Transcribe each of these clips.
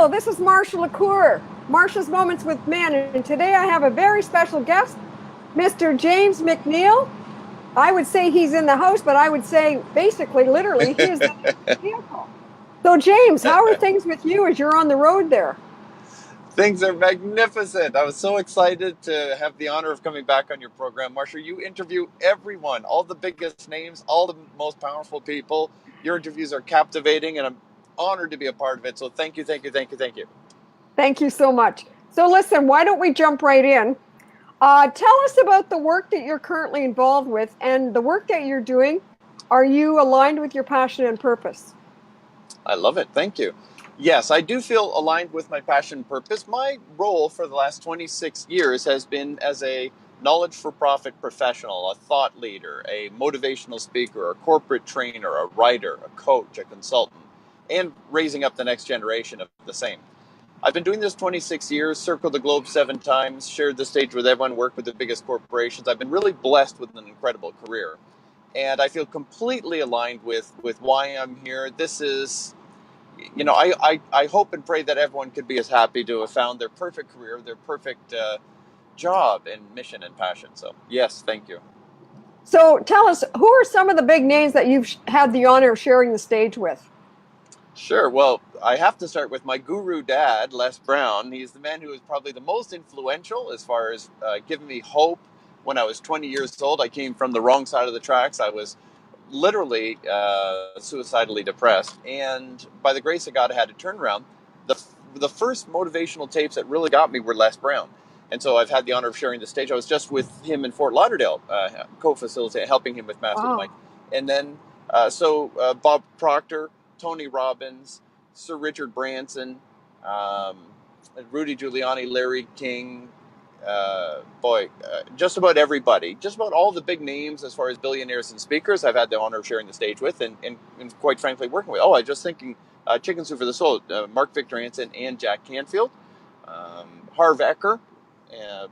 Hello, this is Marsha Lecour, Marsha's Moments with Men, and today I have a very special guest, Mr. James MacNeil. I would say he's in the house, but I would say basically, literally, he is in his vehicle. So, James, how are things with you as you're on the road there? Things are magnificent. I was so excited to have the honor of coming back on your program. Marsha, you interview everyone, all the biggest names, all the most powerful people. Your interviews are captivating, and I'm honored to be a part of it. So thank you, thank you, thank you, thank you. Thank you so much. So, listen, why don't we jump right in? Tell us about the work that you're currently involved with and the work that you're doing. Are you aligned with your passion and purpose? I love it. Thank you. Yes, I do feel aligned with my passion and purpose. My role for the last 26 years has been as a knowledge for profit professional, a thought leader, a motivational speaker, a corporate trainer, a writer, a coach, a consultant, and raising up the next generation of the same. I've been doing this 26 years, circled the globe 7 times, shared the stage with everyone, worked with the biggest corporations. I've been really blessed with an incredible career. And I feel completely aligned with why I'm here. This is, I hope and pray that everyone could be as happy to have found their perfect career, their perfect job and mission and passion. So, yes, thank you. So tell us, who are some of the big names that you've had the honor of sharing the stage with? Sure. Well, I have to start with my guru dad, Les Brown. He's the man who is probably the most influential as far as giving me hope. When I was 20 years old, I came from the wrong side of the tracks. I was literally suicidally depressed. And by the grace of God, I had a turnaround. The first motivational tapes that really got me were Les Brown. And so I've had the honor of sharing the stage. I was just with him in Fort Lauderdale, co-facilitating, helping him with Master the Wow. Mic. And then, Bob Proctor, Tony Robbins, Sir Richard Branson, um, Rudy Giuliani, Larry King, just about everybody, just about all the big names as far as billionaires and speakers I've had the honor of sharing the stage with and quite frankly working with. Oh, I just thinking Chicken Soup for the Soul, Mark Victor Hansen and Jack Canfield, Harv Eker, uh,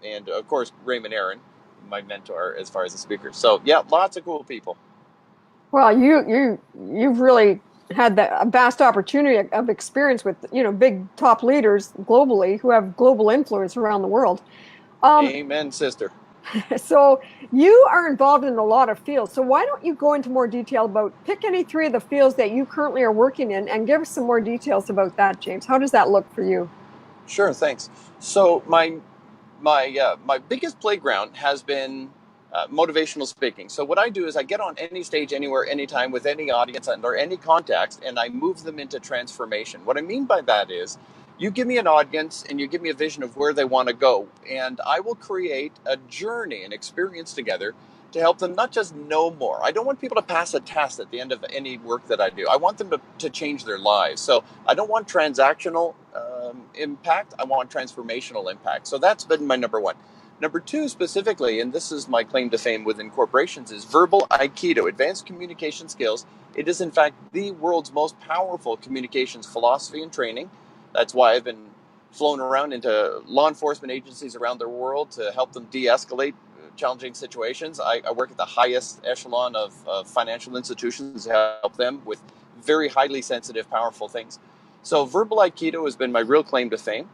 and of course Raymond Aaron, my mentor as far as the speakers. So yeah, lots of cool people. Well, you've really had a vast opportunity of experience with big top leaders globally who have global influence around the world. Um, Amen, sister. so you are involved in a lot of fields. So why don't you go into more detail about pick any three of the fields that you currently are working in and give us some more details about that, James. How does that look for you? Sure, thanks. So my biggest playground has been motivational speaking. So what I do is I get on any stage, anywhere, anytime, with any audience or any context, and I move them into transformation. What I mean by that is, you give me an audience and you give me a vision of where they want to go, and I will create a journey, an experience together to help them not just know more. I don't want people to pass a test at the end of any work that I do. I want them to change their lives. So I don't want transactional impact. I want transformational impact. So that's been my number one. Number two, specifically, and this is my claim to fame within corporations, is verbal Aikido, advanced communication skills. It is, in fact, the world's most powerful communications philosophy and training. That's why I've been flown around into law enforcement agencies around the world to help them de-escalate challenging situations. I work at the highest echelon of financial institutions to help them with very highly sensitive, powerful things. So verbal Aikido has been my real claim to fame.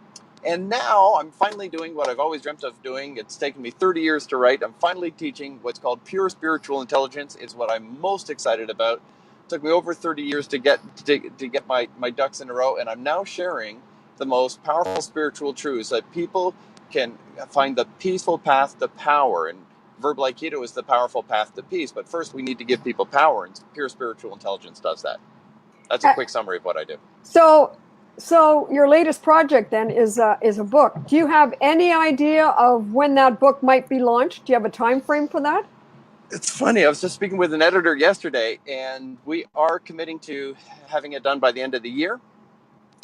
And now I'm finally doing what I've always dreamt of doing. It's taken me 30 years to write. I'm finally teaching what's called pure spiritual intelligence. It's what I'm most excited about. It took me over 30 years to get my ducks in a row, and I'm now sharing the most powerful spiritual truths that people can find the peaceful path to power. And verbal Aikido is the powerful path to peace. But first, we need to give people power, and pure spiritual intelligence does that. That's a Uh, quick summary of what I do. so, so your latest project then is a book. Do you have any idea of when that book might be launched? Do you have a time frame for that? It's funny. I was just speaking with an editor yesterday, and we are committing to having it done by the end of the year.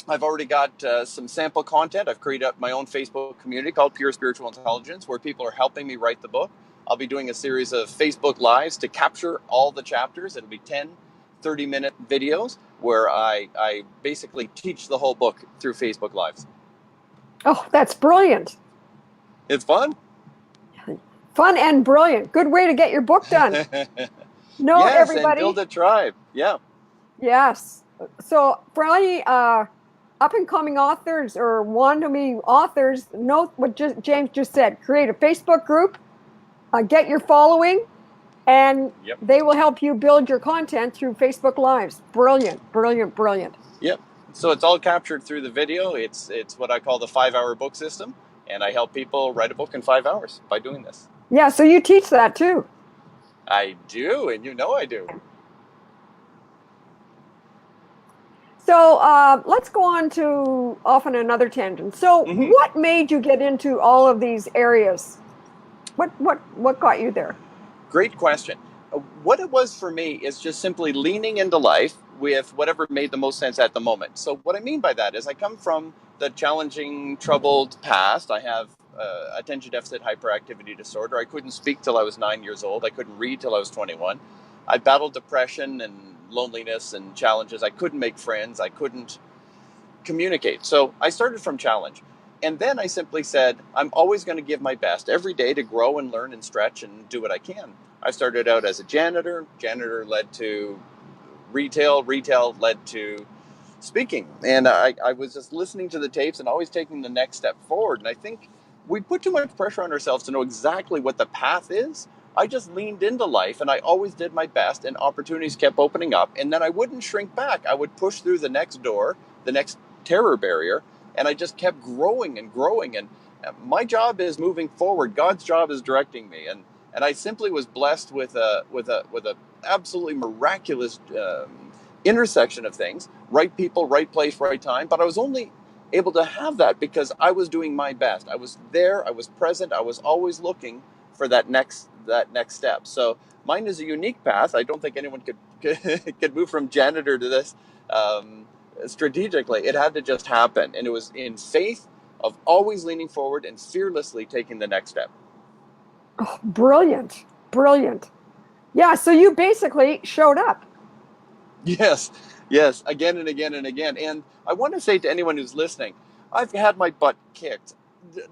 I've already got some sample content. I've created up my own Facebook community called Pure Spiritual Intelligence, where people are helping me write the book. I'll be doing a series of Facebook Lives to capture all the chapters. It'll be 10, 30-minute videos where I basically teach the whole book through Facebook Lives. Oh, that's brilliant. It's fun. Fun and brilliant. Good way to get your book done. Note Yes, and build everybody. a tribe. Yeah. Yes. So for any up and coming authors or want to be authors, note what James just said. Create a Facebook group, get your following, and Yep. they will help you build your content through Facebook Lives. Brilliant, brilliant, brilliant. Yep. So it's all captured through the video. It's what I call the 5-hour book system, and I help people write a book in 5 hours by doing this. Yeah, so you teach that too. I do, and you know I do. So let's go on to often another tangent. So, Mm-hmm. what made you get into all of these areas? What got you there? Great question. What it was for me is just simply leaning into life with whatever made the most sense at the moment. So, what I mean by that is I come from the challenging, troubled past. I have attention deficit hyperactivity disorder. I couldn't speak till I was 9 years old. I couldn't read till I was 21. I battled depression and loneliness and challenges. I couldn't make friends. I couldn't communicate. So I started from challenge. And then I simply said, I'm always going to give my best every day to grow and learn and stretch and do what I can. I started out as a janitor. Janitor led to retail. Retail led to speaking. And I was just listening to the tapes and always taking the next step forward. And I think we put too much pressure on ourselves to know exactly what the path is. I just leaned into life and I always did my best, and opportunities kept opening up. And then I wouldn't shrink back. I would push through the next door, the next terror barrier, and I just kept growing and growing. And my job is moving forward. God's job is directing me. And I simply was blessed with a absolutely miraculous intersection of things, right people, right place, right time. But I was only able to have that because I was doing my best. I was there, I was present, I was always looking for that next step. So mine is a unique path. I don't think anyone could move from janitor to this strategically. It had to just happen, and it was in faith of always leaning forward and fearlessly taking the next step. Oh, brilliant, brilliant. Yeah, so you basically showed up. Yes, yes, again and again and again. And I want to say to anyone who's listening, I've had my butt kicked.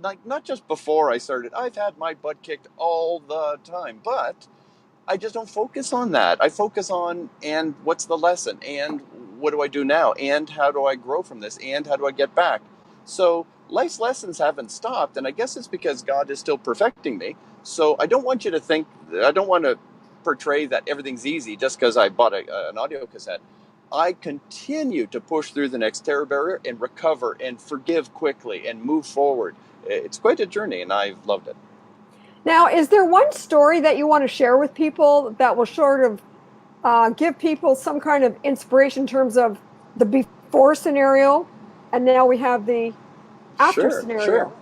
Like, not just before I started, I've had my butt kicked all the time. But I just don't focus on that. I focus on, and what's the lesson? And what do I do now? And how do I grow from this? And how do I get back? So life's lessons haven't stopped. And I guess it's because God is still perfecting me. So I don't want you to think, I don't want to portray that everything's easy just because I bought an audio cassette. I continue to push through the next terror barrier and recover and forgive quickly and move forward. It's quite a journey, and I've loved it. Now, is there one story that you want to share with people that will sort of give people some kind of inspiration in terms of the before scenario, and now we have the after Sure, sure. scenario?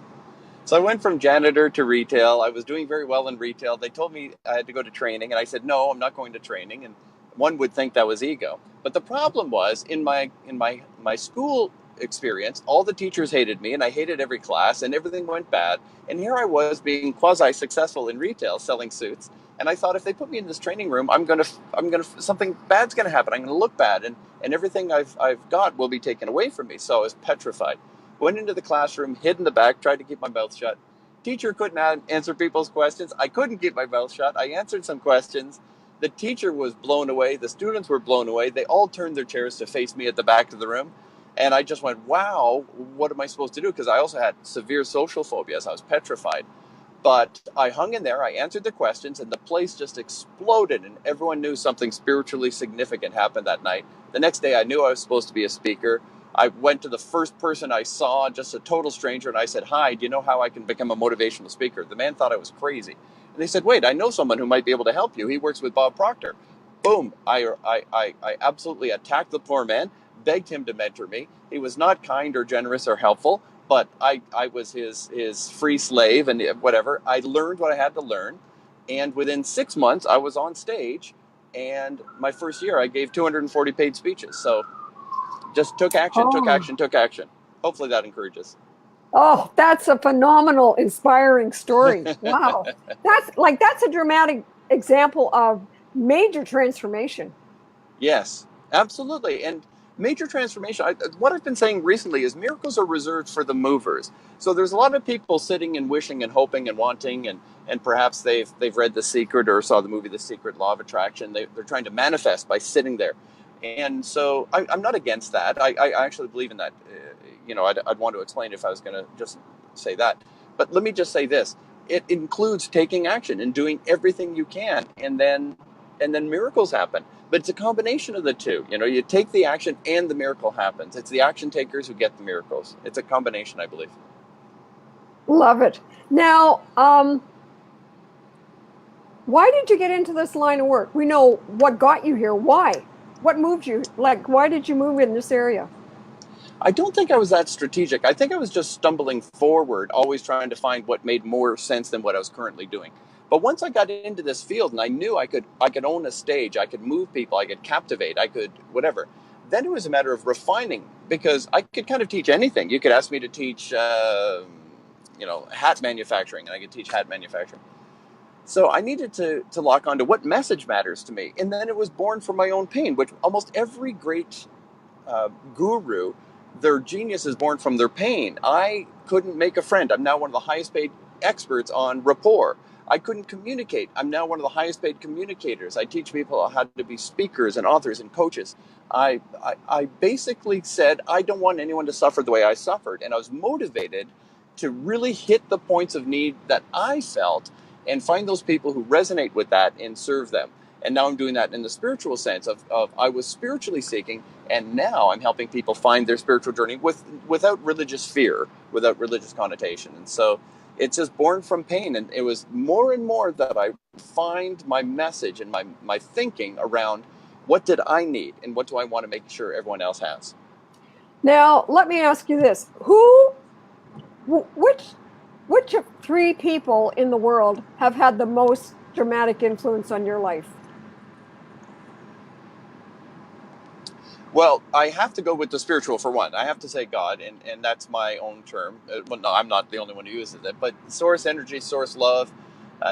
So I went from janitor to retail. I was doing very well in retail. They told me I had to go to training, and I said, "No, I'm not going to training." And one would think that was ego. But the problem was in my school experience, all the teachers hated me, and I hated every class, and everything went bad. And here I was being quasi successful in retail, selling suits. And I thought, if they put me in this training room, something bad's gonna happen. I'm gonna look bad, and everything I've got will be taken away from me. So I was petrified. Went into the classroom, hid in the back, tried to keep my mouth shut. Teacher couldn't answer people's questions. I couldn't keep my mouth shut. I answered some questions. The teacher was blown away. The students were blown away. They all turned their chairs to face me at the back of the room. And I just went, wow, what am I supposed to do? Because I also had severe social phobias. I was petrified. But I hung in there, I answered the questions, and the place just exploded, and everyone knew something spiritually significant happened that night. The next day, I knew I was supposed to be a speaker. I went to the first person I saw, just a total stranger, and I said, "Hi, do you know how I can become a motivational speaker?" The man thought I was crazy. And they said, "Wait, I know someone who might be able to help you. He works with Bob Proctor." Boom. I absolutely attacked the poor man, begged him to mentor me. He was not kind or generous or helpful, but I was his free slave and whatever. I learned what I had to learn. And within 6 months, I was on stage. And my first year, I gave 240 paid speeches. So just took action, took Oh, action, took action. Hopefully that encourages. oh, that's a phenomenal, inspiring story. Wow. That's a dramatic example of major transformation. Yes, absolutely. And major transformation, what I've been saying recently is miracles are reserved for the movers. So there's a lot of people sitting and wishing and hoping and wanting, and perhaps they've read The Secret or saw the movie The Secret, Law of Attraction. They're trying to manifest by sitting there. And so I'm not against that. I actually believe in that. I'd want to explain if I was going to just say that. But let me just say this. It includes taking action and doing everything you can, and then miracles happen. But it's a combination of the two. You take the action and the miracle happens. It's the action takers who get the miracles. It's a combination, I believe. Love it. Now, why did you get into this line of work? We know what got you here. Why? What moved you? Like, why did you move in this area? I don't think I was that strategic. I think I was just stumbling forward, always trying to find what made more sense than what I was currently doing. But once I got into this field and I knew I could own a stage, I could move people, I could captivate, I could whatever. Then it was a matter of refining because I could kind of teach anything. You could ask me to teach, hat manufacturing, and I could teach hat manufacturing. So I needed to lock onto what message matters to me, and then it was born from my own pain, which almost every great guru, their genius is born from their pain. I couldn't make a friend. I'm now one of the highest paid experts on rapport. I couldn't communicate. I'm now one of the highest paid communicators. I teach people how to be speakers and authors and coaches. I basically said, I don't want anyone to suffer the way I suffered. And I was motivated to really hit the points of need that I felt and find those people who resonate with that and serve them. And now I'm doing that in the spiritual sense of I was spiritually seeking, and now I'm helping people find their spiritual journey without religious fear, without religious connotation. And so it's just born from pain. And it was more and more that I find my message and my thinking around what did I need and what do I want to make sure everyone else has. Now, let me ask you this: which of three people in the world have had the most dramatic influence on your life? Well, I have to go with the spiritual for one. I have to say God, and that's my own term. Well, no, I'm not the only one who uses it, but source energy, source love,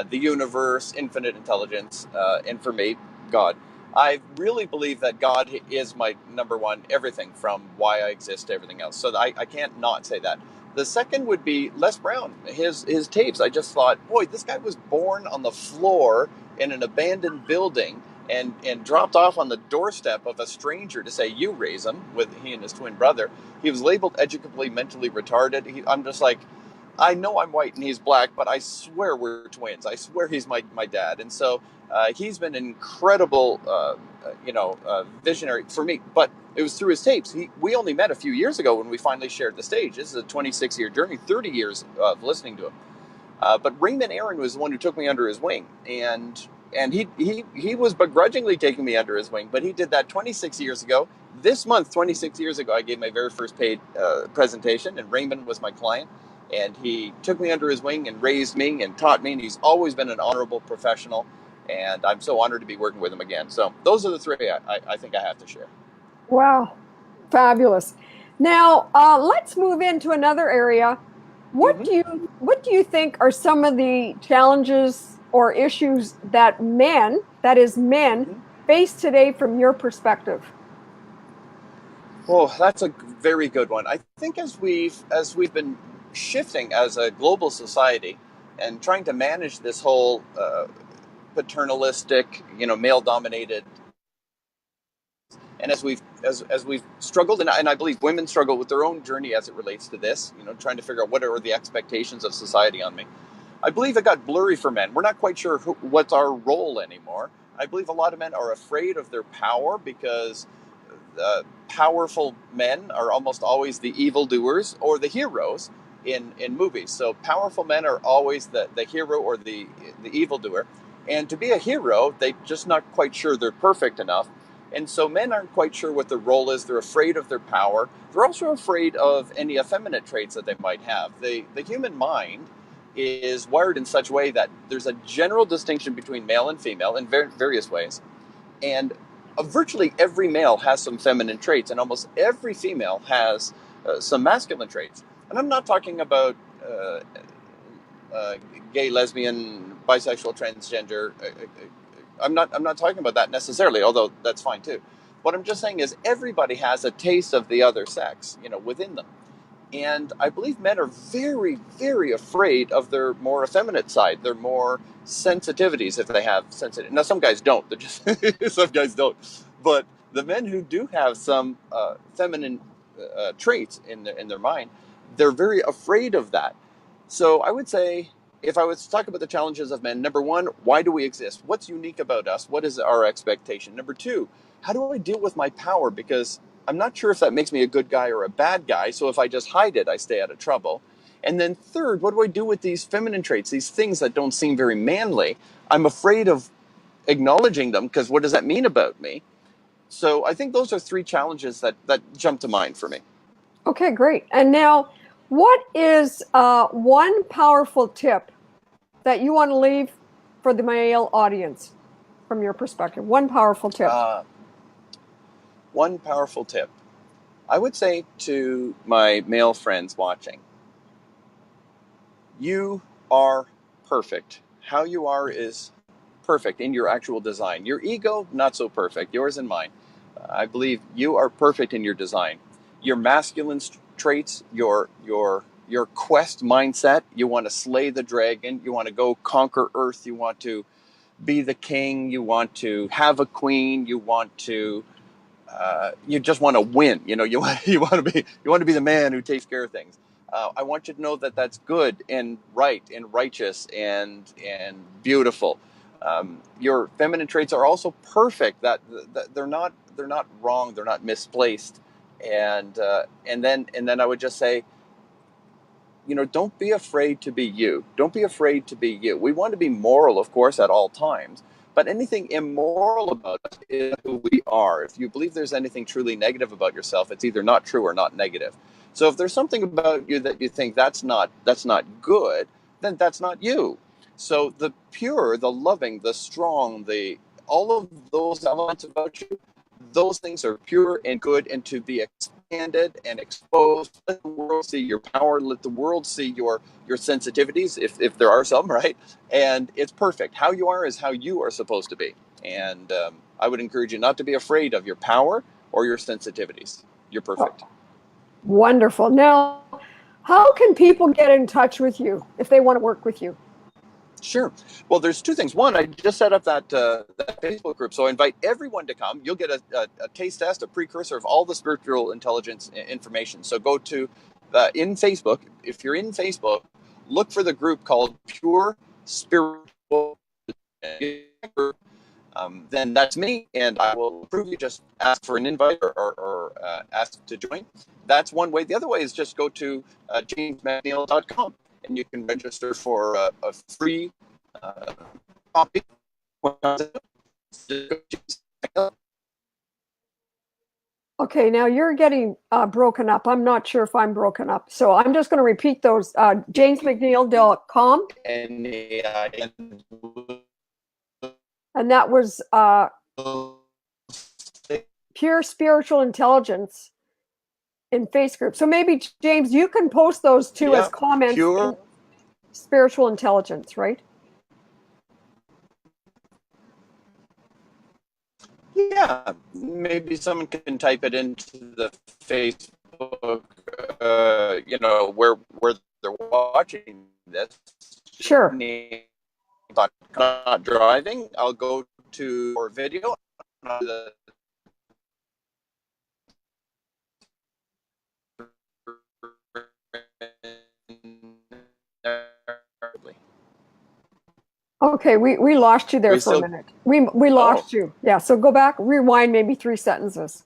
the universe, infinite intelligence, and for me, God. I really believe that God is my number one everything from why I exist to everything else. So I can't not say that. The second would be Les Brown. His tapes. I just thought, boy, this guy was born on the floor in an abandoned building and dropped off on the doorstep of a stranger to say, you raise him, with he and his twin brother. He was labeled educably mentally retarded. I'm just like, I know I'm white and he's black, but I swear we're twins. I swear he's my dad. And so he's been an incredible, visionary for me. But it was through his tapes. We only met a few years ago when we finally shared the stage. This is a 26-year journey, 30 years of listening to him. But Raymond Aaron was the one who took me under his wing, and he was begrudgingly taking me under his wing, but he did that 26 years ago. This month, 26 years ago, I gave my very first paid presentation, and Raymond was my client, and he took me under his wing and raised me and taught me, and he's always been an honorable professional, and I'm so honored to be working with him again. So those are the three I think I have to share. Wow, fabulous. Now, let's move into another area. What Mm-hmm. do you think are some of the challenges or issues that men, Mm-hmm. face today from your perspective? Oh, that's a very good one. I think as we've been shifting as a global society and trying to manage this whole paternalistic, male-dominated, and as we've struggled, and I believe women struggle with their own journey as it relates to this, trying to figure out what are the expectations of society on me. I believe it got blurry for men. We're not quite sure what's our role anymore. I believe a lot of men are afraid of their power because powerful men are almost always the evildoers or the heroes in movies. So powerful men are always the hero or the evildoer. And to be a hero, they're just not quite sure they're perfect enough. And so men aren't quite sure what their role is. They're afraid of their power. They're also afraid of any effeminate traits that they might have. The human mind is wired in such a way that there's a general distinction between male and female in various ways. And virtually every male has some feminine traits, and almost every female has some masculine traits. And I'm not talking about gay, lesbian, bisexual, transgender. I'm not talking about that necessarily, although that's fine too. What I'm just saying is everybody has a taste of the other sex, within them. And I believe men are very, very afraid of their more effeminate side, their more sensitivities, if they have sensitive. Now, some guys don't. They're just some guys don't. But the men who do have some feminine traits in their mind, they're very afraid of that. So I would say, if I was to talk about the challenges of men, number one, why do we exist? What's unique about us? What is our expectation? Number two, how do I deal with my power? Because I'm not sure if that makes me a good guy or a bad guy. So if I just hide it, I stay out of trouble. And then third, what do I do with these feminine traits, these things that don't seem very manly? I'm afraid of acknowledging them because what does that mean about me? So I think those are three challenges that jump to mind for me. Okay, great. And now, what is one powerful tip that you want to leave for the male audience from your perspective? One powerful tip. One powerful tip. I would say to my male friends watching, you are perfect. How you are is perfect in your actual design. Your ego, not so perfect, yours and mine. I believe you are perfect in your design. Your masculine traits, your quest mindset, you want to slay the dragon, you want to go conquer Earth, you want to be the king, you want to have a queen, you just want to win. You want to be the man who takes care of things. I want you to know that that's good and right and righteous and beautiful. Your feminine traits are also perfect. That they're not wrong. They're not misplaced. And then I would just say, don't be afraid to be you. Don't be afraid to be you. We want to be moral, of course, at all times. But anything immoral about us is who we are. If you believe there's anything truly negative about yourself, it's either not true or not negative. So if there's something about you that you think that's not good, then that's not you. So the pure, the loving, the strong, the all of those elements about you, those things are pure and good and to be expanded and exposed. Let the world see your power. Let the world see your sensitivities, if there are some, right? And it's perfect. How you are is how you are supposed to be. And I would encourage you not to be afraid of your power or your sensitivities. You're perfect. Wonderful. Now, how can people get in touch with you if they want to work with you? Sure. Well, there's two things. One, I just set up that Facebook group, so I invite everyone to come. You'll get a taste test, a precursor of all the spiritual intelligence information. So go to in Facebook. If you're in Facebook, look for the group called Pure Spiritual. Then that's me, and I will approve you. Just ask for an invite or ask to join. That's one way. The other way is just go to jamesmacneil.com, and you can register for a free copy. Okay, now you're getting broken up. I'm not sure if I'm broken up. So I'm just going to repeat those. jamesmcneil.com. And that was Pure Spiritual Intelligence in Face Group. So maybe, James, you can post those two as comments. Pure Spiritual Intelligence, right? Yeah, maybe someone can type it into the Facebook, where they're watching this. Sure. Not driving. I'll go to our video. Okay, we lost you there for a minute. We lost you. Yeah, so go back, rewind maybe 3 sentences.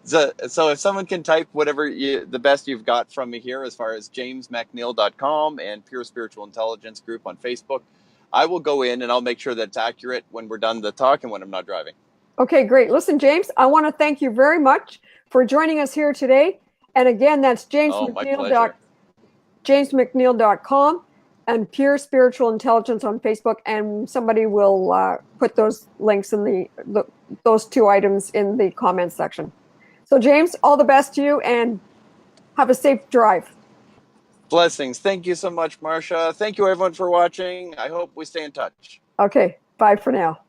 So if someone can type whatever the best you've got from me here as far as jamesmacneil.com and Pure Spiritual Intelligence Group on Facebook, I will go in and I'll make sure that it's accurate when we're done the talk and when I'm not driving. Okay, great. Listen, James, I want to thank you very much for joining us here today. And again, that's jamesmcneil.com and Pure Spiritual Intelligence on Facebook. And somebody will put those links in those 2 items in the comments section. So, James, all the best to you and have a safe drive. Blessings. Thank you so much, Marsha. Thank you, everyone, for watching. I hope we stay in touch. Okay, bye for now.